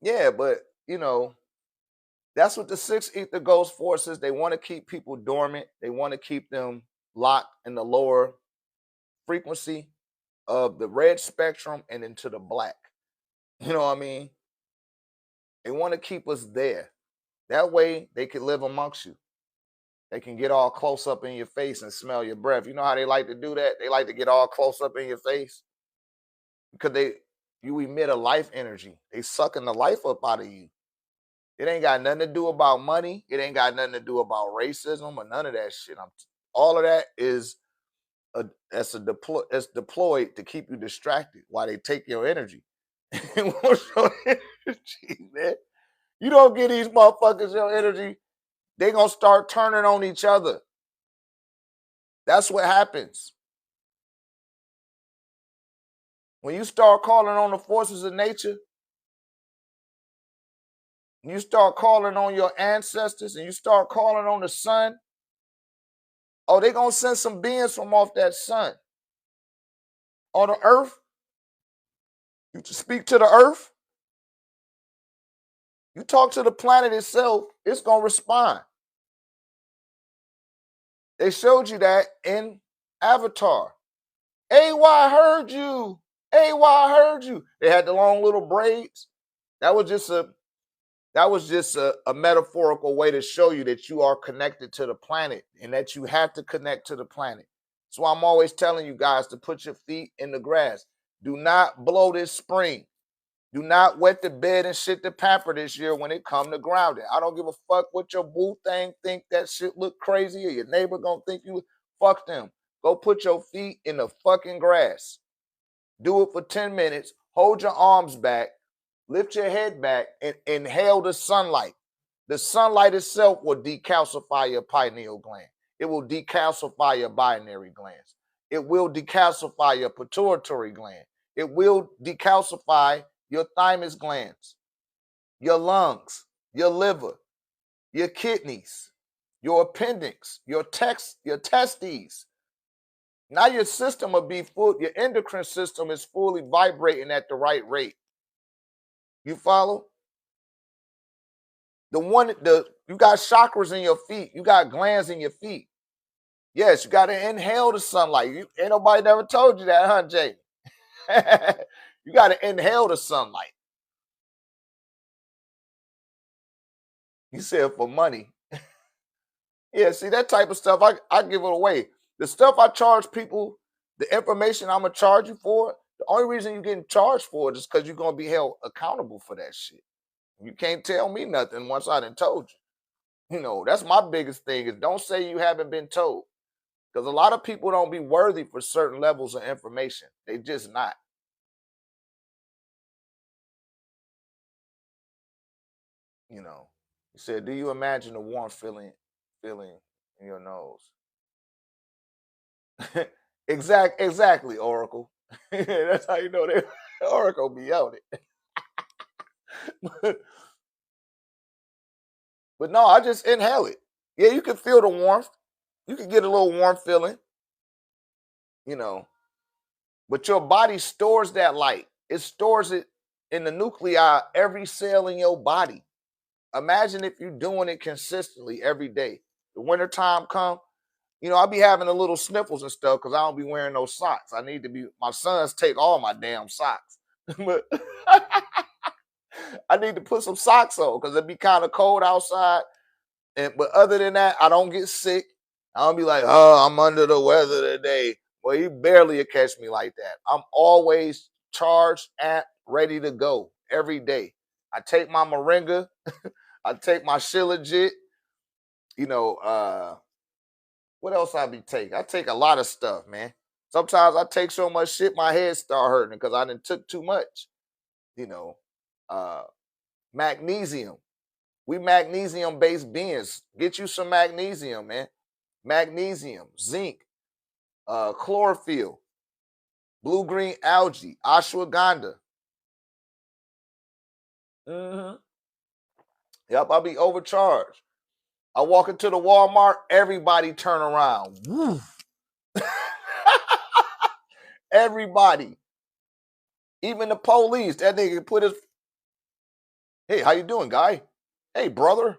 Yeah, but you know, that's what the 6 ether ghost force is. They want to keep people dormant. They want to keep them locked in the lower frequency of the red spectrum and into the black. You know what I mean? They want to keep us there. That way they can live amongst you. They can get all close up in your face and smell your breath. You know how they like to do that? They like to get all close up in your face because you emit a life energy. They sucking the life up out of you. It ain't got nothing to do about money. It ain't got nothing to do about racism or none of that shit. All of that is that's deployed to keep you distracted while they take your energy. What's your energy, man? You don't get these motherfuckers your energy, they gonna start turning on each other. That's what happens. When you start calling on the forces of nature, you start calling on your ancestors and you start calling on the sun, oh, they gonna send some beings from off that sun. On the earth, you speak to the earth, you talk to the planet itself, it's gonna respond. They showed you that in Avatar. Hey, why I heard you. Hey, why I heard you. They had the long little braids. That was just a metaphorical way to show you that you are connected to the planet and that you have to connect to the planet. So I'm always telling you guys to put your feet in the grass. Do not blow this spring. Do not wet the bed and shit the pamper this year when it come to grounding. I don't give a fuck what your boo thing think that shit look crazy or your neighbor gonna think you. Fuck them. Go put your feet in the fucking grass. Do it for 10 minutes. Hold your arms back. Lift your head back and inhale the sunlight. The sunlight itself will decalcify your pineal gland. It will decalcify your binary glands. It will decalcify your pituitary gland. It will decalcify your thymus glands, your lungs, your liver, your kidneys, your appendix, your testes. Now your system will be full, your endocrine system is fully vibrating at the right rate. You follow? You got chakras in your feet, you got glands in your feet. Yes, you got to inhale the sunlight. Ain't nobody never told you that, huh, Jay? You got to inhale the sunlight. You said for money. Yeah, see that type of stuff, I give it away. The stuff I charge people, the information I'm gonna charge you for, the only reason you're getting charged for it is because you're gonna be held accountable for that shit. You can't tell me nothing once I done told you. You know, that's my biggest thing is don't say you haven't been told. Because a lot of people don't be worthy for certain levels of information. They just not. You know. He said, do you imagine a warm feeling in your nose? Exactly, Oracle. That's how you know that Oracle be out it. But no, I just inhale it. Yeah, you can feel the warmth. You can get a little warm feeling, you know. But your body stores that light. It stores it in the nuclei, every cell in your body. Imagine if you're doing it consistently every day. The wintertime come, you know, I'll be having a little sniffles and stuff because I don't be wearing no socks. I need to be, my sons take all my damn socks. But I need to put some socks on because it'd be kind of cold outside. But other than that, I don't get sick. I don't be like, oh, I'm under the weather today. Well, you barely catch me like that. I'm always charged and ready to go every day. I take my moringa, I take my shilajit, you know, what else I be taking? I take a lot of stuff, man. Sometimes I take so much shit, my head start hurting because I done took too much. You know, uh, magnesium. We magnesium based beings. Get you some magnesium, man. Magnesium, zinc, chlorophyll, blue green algae, ashwagandha. Mm-hmm. Yep, I'll be overcharged. I walk into the Walmart, everybody turn around. Woof. Everybody. Even the police. That nigga put his Hey, how you doing, guy? Hey, brother.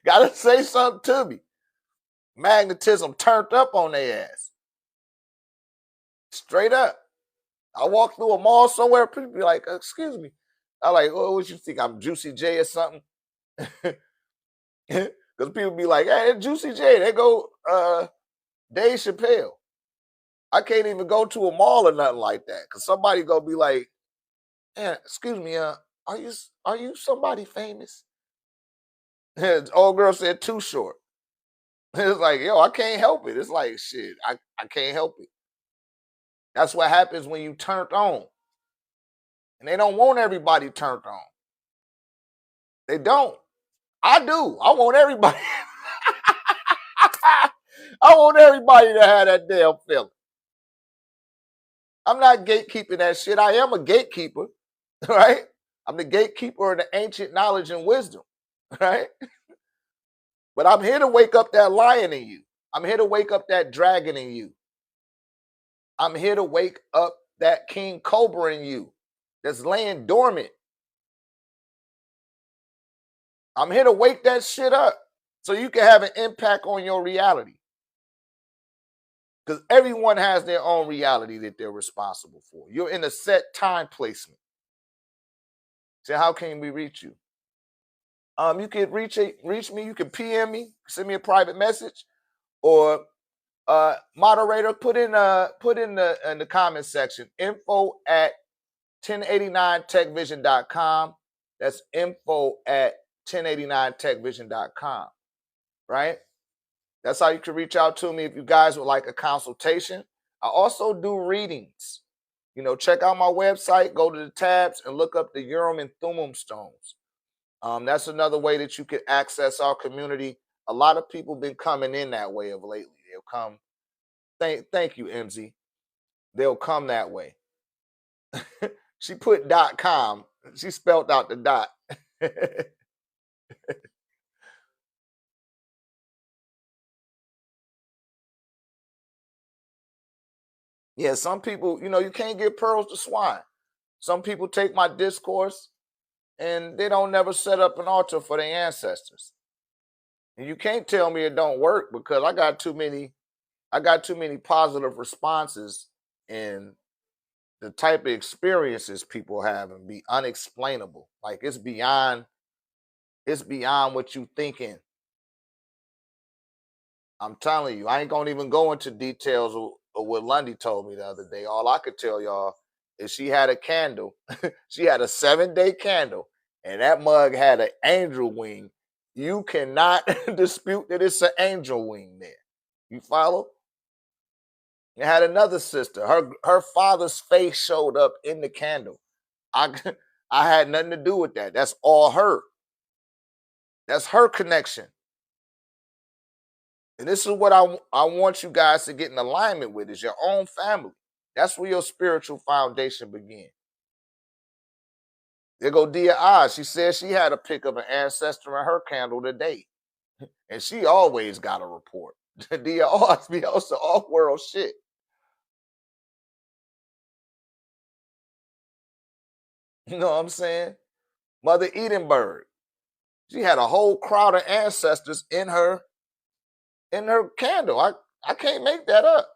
Gotta say something to me. Magnetism turned up on their ass. Straight up. I walk through a mall somewhere, people be like, excuse me. I like, oh, what you think? I'm Juicy J or something? Because people be like, hey, Juicy J, they go Dave Chappelle. I can't even go to a mall or nothing like that. Cause somebody gonna be like, yeah, excuse me, are you somebody famous? Old girl said too short. It's like, yo, I can't help it. It's like shit, I can't help it. That's what happens when you turned on. And they don't want everybody turned on. They don't. I do. I want everybody. I want everybody to have that damn feeling. I'm not gatekeeping that shit. I am a gatekeeper, right? I'm the gatekeeper of the ancient knowledge and wisdom, right? But I'm here to wake up that lion in you. I'm here to wake up that dragon in you. I'm here to wake up that king cobra in you that's laying dormant. I'm here to wake that shit up so you can have an impact on your reality. Because everyone has their own reality that they're responsible for. You're in a set time placement. So how can we reach you? You can reach me. You can PM me, send me a private message, or moderator put in the comment section info at 1089techvision.com. That's info at 1089techvision.com. Right? That's how you can reach out to me if you guys would like a consultation. I also do readings. Check out my website, go to the tabs, and look up the Urim and Thummim stones. That's another way that you can access our community. A lot of people been coming in that way of lately. They'll come. Thank you, MZ. They'll come that way. She put .com. She spelled out the dot. Yeah, some people, you can't give pearls to swine. Some people take my discourse and they don't never set up an altar for their ancestors. And you can't tell me it don't work because I got too many positive responses, and the type of experiences people have and be unexplainable. Like it's beyond what you thinking. I'm telling you, I ain't gonna even go into details of what Lundy told me the other day. All I could tell y'all is she had a candle. She had a 7-day candle, and that mug had an angel wing. You cannot dispute that it's an angel wing there. You follow? You had another sister. Her father's face showed up in the candle. I I had nothing to do with that. That's all her. That's her connection. And this is what I want you guys to get in alignment with is your own family. That's where your spiritual foundation begins. There go Dia Oz. She said she had a pick of an ancestor in her candle today. And she always got a report. Dia Oz be also off-world shit. You know what I'm saying? Mother Edinburgh. She had a whole crowd of ancestors in her candle. I can't make that up.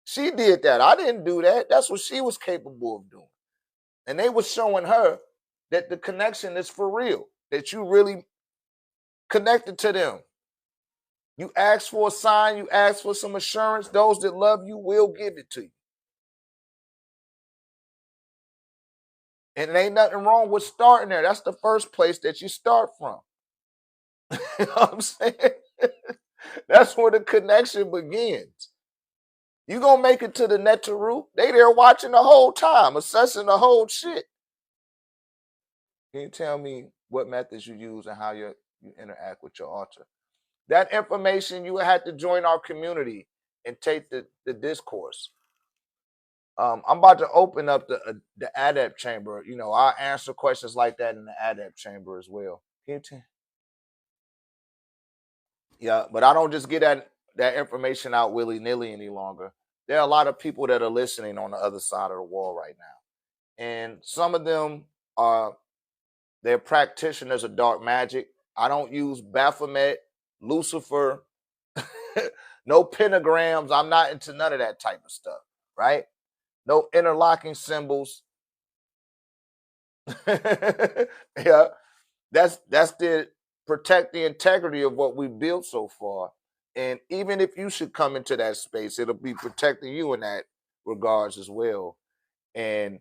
She did that. I didn't do that. That's what she was capable of doing. And they were showing her that the connection is for real, that you really connected to them. You ask for a sign, you ask for some assurance. Those that love you will give it to you. And there ain't nothing wrong with starting there. That's the first place that you start from. You know what I'm saying? That's where the connection begins. You gonna make it to the Netaru. They there watching the whole time, assessing the whole shit. Can you tell me what methods you use and how you interact with your altar? That information, you had to join our community and take the discourse. I'm about to open up the adept chamber. I'll answer questions like that in the adept chamber as well. Yeah, but I don't just get that information out willy nilly any longer. There are a lot of people that are listening on the other side of the wall right now, and some of them are they're practitioners of dark magic. I don't use Baphomet, Lucifer, no pentagrams. I'm not into none of that type of stuff, right? No interlocking symbols. Yeah, that's to protect the integrity of what we built so far. And even if you should come into that space, it'll be protecting you in that regards as well. And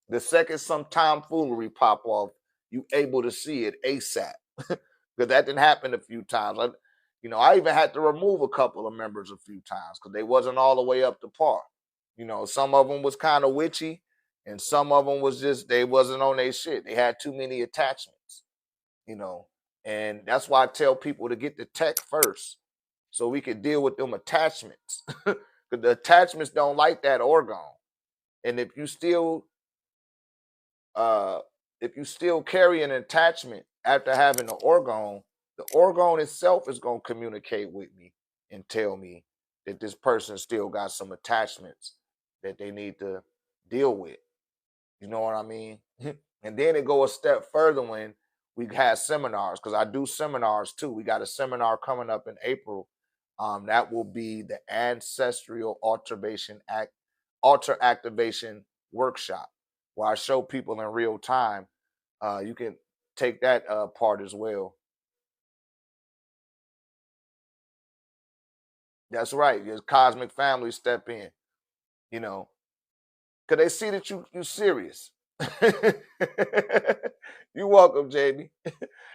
the second some tomfoolery pop off, you able to see it ASAP. Because that didn't happen a few times. I even had to remove a couple of members a few times because they wasn't all the way up to par. Some of them was kind of witchy, and some of them was just they wasn't on their shit. They had too many attachments. you know. And that's why I tell people to get the tech first so we can deal with them attachments. Because the attachments don't like that orgone. And uh if you still carry an attachment after having the orgone itself is gonna communicate with me and tell me that this person still got some attachments that they need to deal with. You know what I mean? And then it go a step further when we have seminars, because I do seminars too. We got a seminar coming up in April. That will be the Ancestral Altar Activation Workshop, where I show people in real time. You can take that part as well. That's right. Your cosmic family step in, you know, because they see that you serious. You welcome, Jamie.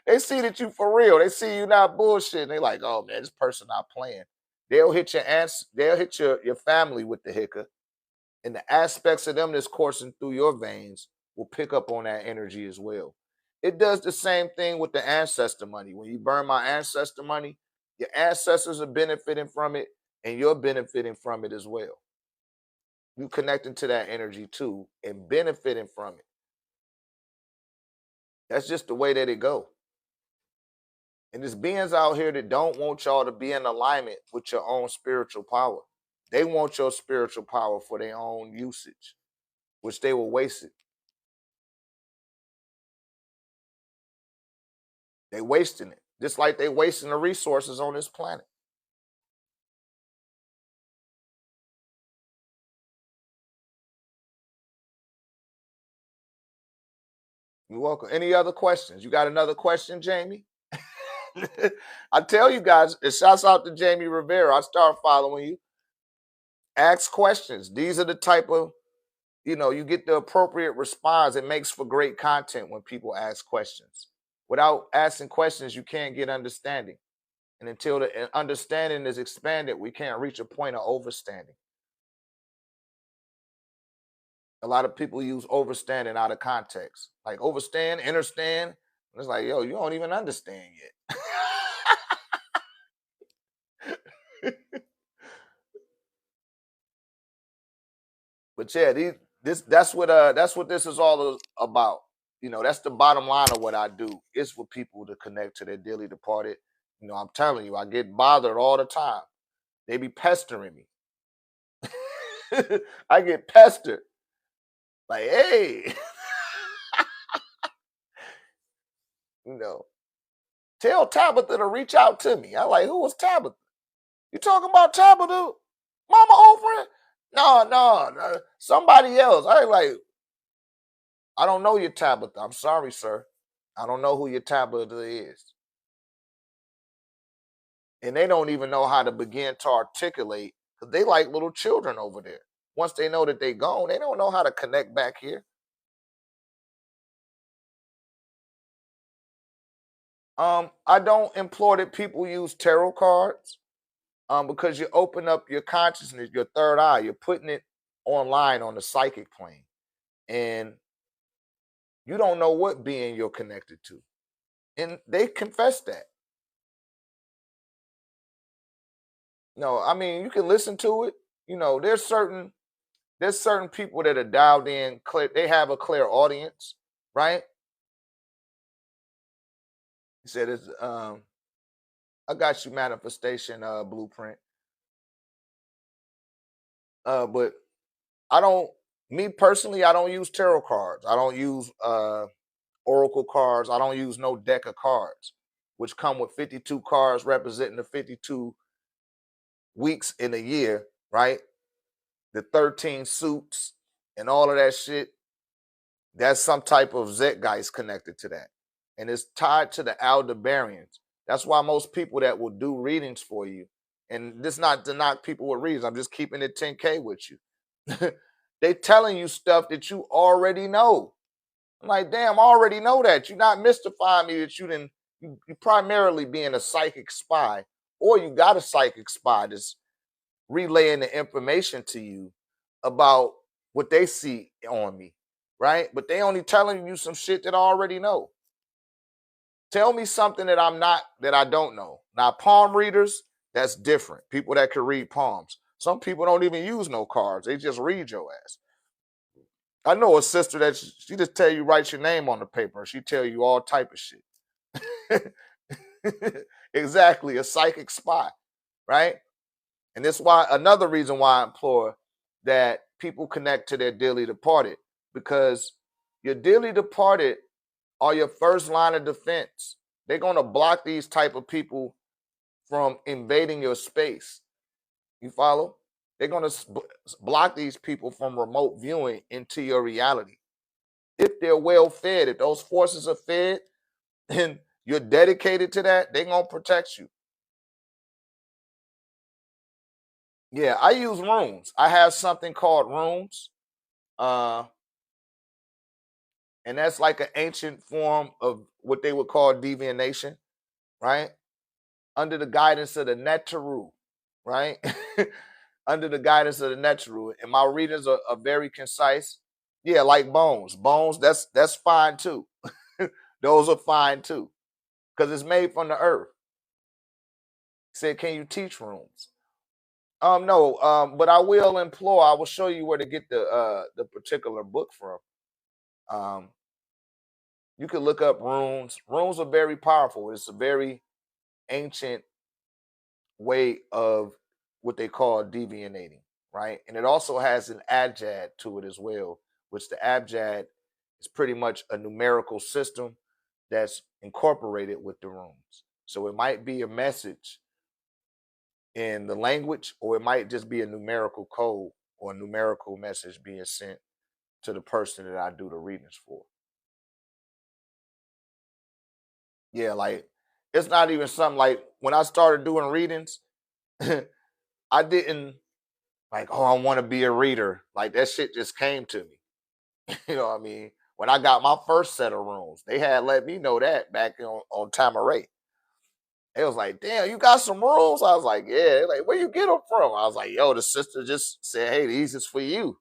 They see that you for real. They see you not bullshitting. They like, oh man, this person not playing. They'll hit your aunts, they'll hit your family with the hiccup. And the aspects of them that's coursing through your veins will pick up on that energy as well. It does the same thing with the ancestor money. When you burn my ancestor money, your ancestors are benefiting from it, and you're benefiting from it as well. You connecting to that energy too and benefiting from it. That's just the way that it go. And there's beings out here that don't want y'all to be in alignment with your own spiritual power. They want your spiritual power for their own usage, which they will waste it. They wasting it. Just like they wasting the resources on this planet. You're welcome. Any other questions? You got another question, Jamie? I tell you guys, it shouts out to Jamie Rivera. I start following you. Ask questions. These are the type of, you get the appropriate response. It makes for great content when people ask questions. Without asking questions, you can't get understanding. And until the understanding is expanded, we can't reach a point of overstanding. A lot of people use overstanding out of context. Like overstand, understand. And it's like, yo, you don't even understand yet. But yeah, that's what this is all about. That's the bottom line of what I do. It's for people to connect to their dearly departed. I'm telling you, I get bothered all the time. They be pestering me. I get pestered. Like, hey, you know, tell Tabitha to reach out to me. I like, who was Tabitha? You talking about Tabitha? Mama Oprah? No, somebody else. I like, I don't know your Tabitha. I'm sorry, sir. I don't know who your Tabitha is. And they don't even know how to begin to articulate because they like little children over there. Once they know that they gone, they don't know how to connect back here. I don't implore that people use tarot cards because you open up your consciousness, your third eye, you're putting it online on the psychic plane. And you don't know what being you're connected to. And they confess that. No, I mean, you can listen to it. There's certain people that are dialed in clear, they have a clear audience, right? He said it's I got you manifestation blueprint. But I don't Me personally, I don't use tarot cards. I don't use oracle cards. I don't use no deck of cards, which come with 52 cards representing the 52 weeks in a year, right? The 13 suits and all of that shit. That's some type of zeitgeist connected to that. And it's tied to the Aldebarans. That's why most people that will do readings for you, and this not to knock people with readings, I'm just keeping it 10K with you. They telling you stuff that you already know. I'm like, damn, I already know that. You're not mystifying me that you primarily being a psychic spy, or you got a psychic spy that's relaying the information to you about what they see on me, right? But they only telling you some shit that I already know. Tell me something that I don't know. Now, palm readers, that's different. People that can read palms. Some people don't even use no cards. They just read your ass. I know a sister that she just tell you write your name on the paper and she tell you all type of shit. Exactly, a psychic spy, right? And that's why another reason why I implore that people connect to their dearly departed, because your dearly departed are your first line of defense. They're going to block these type of people from invading your space. You follow? They're going to block these people from remote viewing into your reality. If they're well fed, if those forces are fed, and you're dedicated to that, they're going to protect you. Yeah, I use runes. I have something called runes. Uh, and that's like an ancient form of what they would call divination, right? Under the guidance of the Netaru, right? Under the guidance of the Netaru. And my readings are very concise. Yeah, like bones. Bones, that's fine too. Those are fine too. Because it's made from the earth. He said, can you teach runes? No, but I will implore, I will show you where to get the particular book from. Um, you can look up runes. Runes are very powerful. It's a very ancient way of what they call deviating, right? And it also has an abjad to it as well, which the abjad is pretty much a numerical system that's incorporated with the runes. So it might be a message in the language, or it might just be a numerical code or a numerical message being sent to the person that I do the readings for. Yeah, like it's not even something like when I started doing readings, I didn't like, oh, I want to be a reader. Like that shit just came to me. You know what I mean? When I got my first set of rooms, they had let me know that back on Tamaray. It was like, damn, you got some rooms? I was like, yeah. They're like, where you get them from? I was like, yo, the sister just said, hey, these is for you.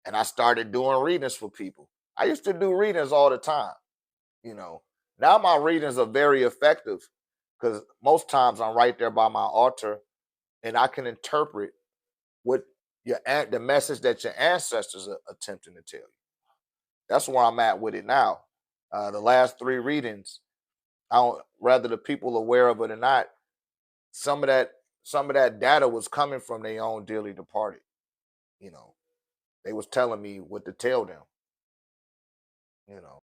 And I started doing readings for people. I used to do readings all the time, you know. Now my readings are very effective because most times I'm right there by my altar and I can interpret what the message that your ancestors are attempting to tell you. That's where I'm at with it now. The last three readings, I don't, whether the people aware of it or not, some of that data was coming from their own dearly departed. You know, they was telling me what to tell them. You know.